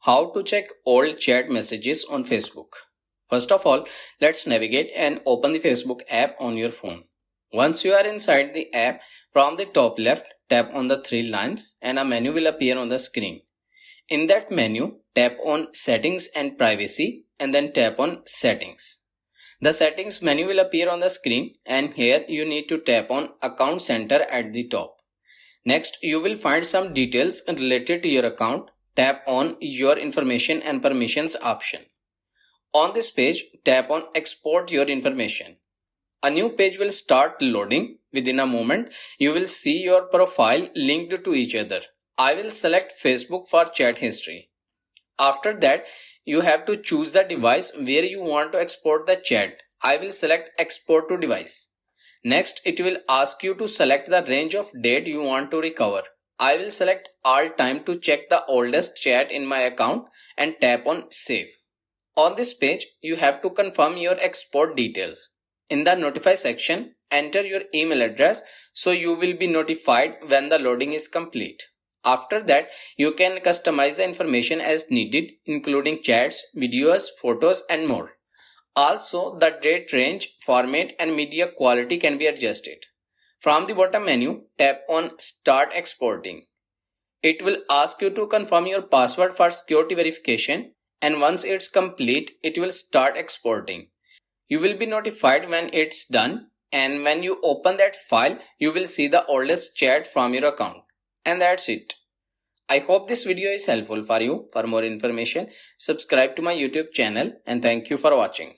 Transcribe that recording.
How to check old chat messages on Facebook. First of all, let's navigate and open the Facebook app on your phone. Once you are inside the app, from the top left, tap on the three lines and a menu will appear on the screen. In that menu, tap on Settings and Privacy and then tap on Settings. The Settings menu will appear on the screen and here you need to tap on Account Center at the top. Next, you will find some details related to your account. Tap on Your Information and Permissions option. On this page, tap on Export Your Information. A new page will start loading. Within a moment, you will see your profile linked to each other. I will select Facebook for chat history. After that, you have to choose the device where you want to export the chat. I will select Export to Device. Next, it will ask you to select the range of date you want to recover. I will select all time to check the oldest chat in my account and tap on Save. On this page, you have to confirm your export details. In the Notify section, enter your email address so you will be notified when the loading is complete. After that, you can customize the information as needed, including chats, videos, photos, and more. Also, the date range, format, and media quality can be adjusted. From the bottom menu, tap on Start Exporting. It will ask you to confirm your password for security verification, and once it's complete, it will start exporting. You will be notified when it's done, and when you open that file, you will see the oldest chat from your account. And that's it. I hope this video is helpful for you. For more information, subscribe to my YouTube channel, and thank you for watching.